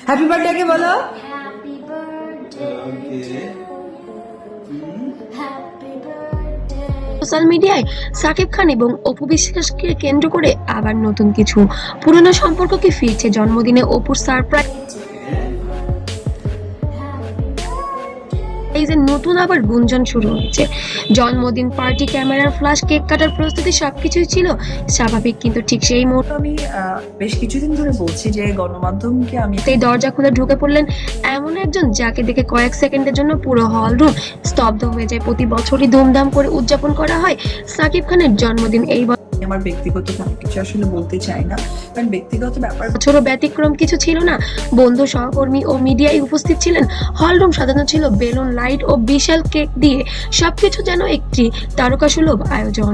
Happy birthday কে বলো। Happy birthday to you. Happy birthday. Social মিডিয়ায় সাকিব খান এবং অপু বিশ্বাসকে কেন্দ্র করে আবার নতুন কিছু পুরনো সম্পর্ক কি ফিরছে জন্মদিনে অপুর সারপ্রাইজ এই যে নতুন আবার গুঞ্জন শুরু হয়েছে। জন্মদিন পার্টি, ক্যামেরার ফ্ল্যাশ, কেক কাটার প্রস্তুতি সবকিছুই ছিল স্বাভাবিক, কিন্তু ঠিক সেই মুহূর্তে আমি বেশ কিছুদিন ধরে বলছি যে গণমাধ্যমকে আমি দরজা খুলে ঢুকে পড়লেন এমন একজন যাকে দেখে কয়েক সেকেন্ডের জন্য পুরো হল রুম স্তব্ধ হয়ে যায়। প্রতি বছরই ধুমধাম করে উদযাপন করা হয় সাকিব খানের জন্মদিন। এই আমার ব্যক্তিগত কিছু আসলে বলতে চাই না, কারণ ব্যক্তিগত ব্যাপার বছরও ব্যতিক্রম কিছু ছিল না। বন্ধু, সহকর্মী ও মিডিয়ায় উপস্থিত ছিলেন। হলরুম সাজানো ছিল বেলুন, লাইট ও বিশাল কেক দিয়ে। সবকিছু যেন একটি তারকাসুলভ আয়োজন।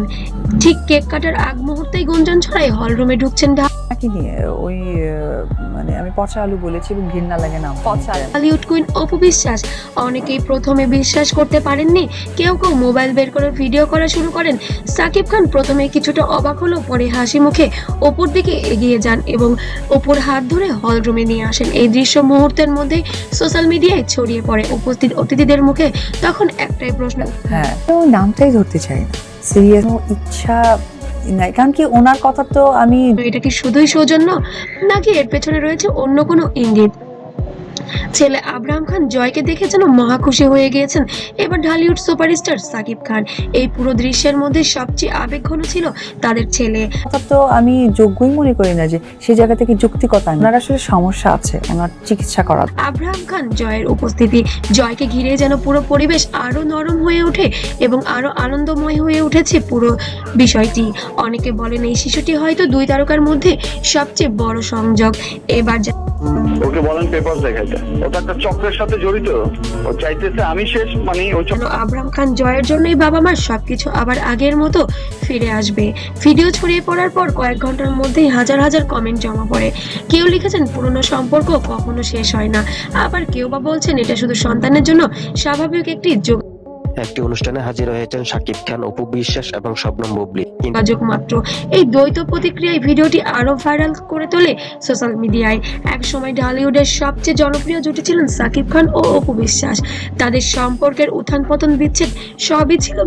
ঠিক কেক কাটার আগ মুহূর্তেই গুঞ্জন ছড়ায় হলরুমে ঢুকছেন কি নিয়ে ওই মানে আমি পচা আলু বলেছি এবং ঘৃণা লাগে না পচা বলিউড কুইন অপু বিশ্বাস। অনেকেই প্রথমে বিশ্বাস করতে পারেননি, কেউ কেউ মোবাইল বের করে ভিডিও করা শুরু করেন। সাকিব খান প্রথমে কিছুটা অবাক হলো, পরে হাসি মুখে অপুর দিকে এগিয়ে যান এবং অপুর হাত ধরে হল রুমে নিয়ে আসেন। এই দৃশ্য মুহূর্তের মধ্যেই সোশ্যাল মিডিয়ায় ছড়িয়ে পড়ে। উপস্থিত অতিথিদের মুখে তখন একটাই প্রশ্ন, হ্যাঁ তো নামটাই ধরতে চাই না, সিরিয়াস ইচ্ছা নাই, কারণ কি ওনার কথা তো আমি এটা কি শুধুই সৌজন্য নাকি এর পেছনে রয়েছে অন্য কোনো ইঙ্গিত? ছেলে আব্রাহাম খান জয়কে দেখে যেন মহা খুশি হয়ে গিয়েছেন এবার ঢালিউড সুপারস্টার সাকিব খান। এই পুরো দৃশ্যের মধ্যে সবচেয়ে আবেগঘন ছিল তাদের ছেলে। কথা তো আমি যোগ্যই মনে করি না যে সেই জায়গা থেকে যৌক্তিকতা। ওনার আসলে সমস্যা আছে, ওনার চিকিৎসা করা। আব্রাহাম খান জয়ের উপস্থিতি, জয়কে ঘিরে যেন পুরো পরিবেশ আরো নরম হয়ে ওঠে এবং আরো আনন্দময় হয়ে উঠেছে পুরো বিষয়টি। অনেকে বলেন এই শিশুটি হয়তো দুই তারকার মধ্যে সবচেয়ে বড় সংযোগ। এবার ওকে বলেন পেপার দেখাইতে, ওটা একটা চক্রের সাথে জড়িত। ও চাইতেছে আমি শেষ, মানে ওই আব্রাহাম খান জয়ের জন্যই বাবা মার সবকিছু আবার আগের মতো ফিরে আসবে। ভিডিও ছড়িয়ে পড়ার পর কয়েক ঘন্টার মধ্যেই হাজার হাজার কমেন্ট জমা পড়ে। কেউ লিখেছেন পুরনো সম্পর্ক কখনো শেষ হয় না, আবার কেউ বা বলছেন এটা শুধু সন্তানের জন্য স্বাভাবিক একটি একটি অনুষ্ঠানে হাজির হয়েছেন শাকিব খান, অপু বিশ্বাস এবং শবনম বুবলি। যোগাযোগ মাত্র। এই দ্বৈত প্রতিক্রিয়ায় ভিডিওটি আরো ভাইরাল করে তোলে সোশ্যাল মিডিয়ায়। একসময় ঢালিউডের সবচেয়ে জনপ্রিয় জুটি ছিলেন সাকিব খান ও অপু বিশ্বাস। তাদের সম্পর্কের উত্থান পতন, বিচ্ছেদ সবই ছিল।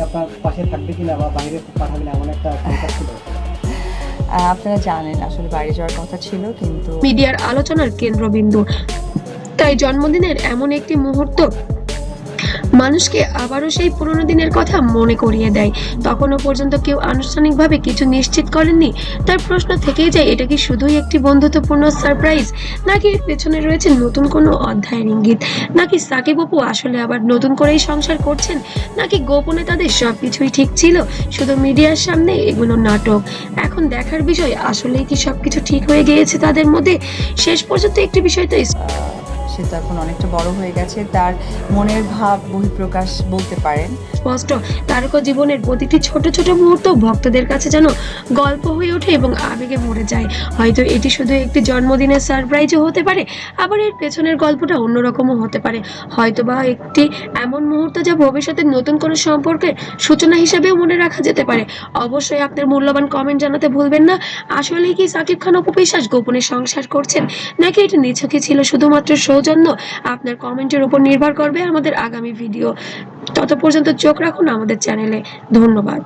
আপনার পাশে থাকবে কিনা বা বাইরে পাঠাবেন এমন একটা চিন্তা ছিল? আপনারা জানেন আসলে বাইরে যাওয়ার কথা ছিল, কিন্তু মিডিয়ার আলোচনার কেন্দ্রবিন্দু। তাই জন্মদিনের এমন একটি মুহূর্ত মানুষকে আবারও সেই পুরোনো দিনের কথা মনে করিয়ে দেয়। তখনও পর্যন্ত কেউ আনুষ্ঠানিকভাবে কিছু নিশ্চিত করেননি। তার প্রশ্ন থেকেই যায়, এটা কি শুধুই একটি বন্ধুত্বপূর্ণ সারপ্রাইজ, নাকি এর পেছনে রয়েছে নতুন কোনো অধ্যায়ের ইঙ্গিত? নাকি সাকিব অপু আসলে আবার নতুন করেই সংসার করছেন, নাকি গোপনে তাদের সবকিছুই ঠিক ছিল, শুধু মিডিয়ার সামনে এগুলো নাটক? এখন দেখার বিষয়, আসলেই কি সবকিছু ঠিক হয়ে গিয়েছে তাদের মধ্যে? শেষ পর্যন্ত একটি বিষয় তো সে তো এখন অনেকটা বড় হয়ে গেছে, তার মনের ভাব বহিঃপ্রকাশ বলতে পারেন। স্পষ্ট, তারকা জীবনের প্রতিটি ছোট ছোট মুহূর্ত ভক্তদের কাছে যেন গল্প হয়ে ওঠে এবং আবেগে ভরে যায়। হয়তো এটি শুধু একটি জন্মদিনের সারপ্রাইজও হতে পারে, আবার এর পেছনের গল্পটা অন্যরকমও হতে পারে। হয়তো বা একটি এমন মুহূর্ত যা ভবিষ্যতে নতুন কোনো সম্পর্কের সূচনা হিসেবেও মনে রাখা যেতে পারে। অবশ্যই আপনার মূল্যবান কমেন্ট জানাতে ভুলবেন না। আসলেই কি সাকিব খান অপু বিশ্বাস গোপনে সংসার করছেন, নাকি এটি নিছকই ছিল শুধুমাত্র সৌজন্য? আপনার কমেন্টের উপর নির্ভর করবে আমাদের আগামী ভিডিও। তত পর্যন্ত চোখ রাখুন আমাদের চ্যানেলে। ধন্যবাদ।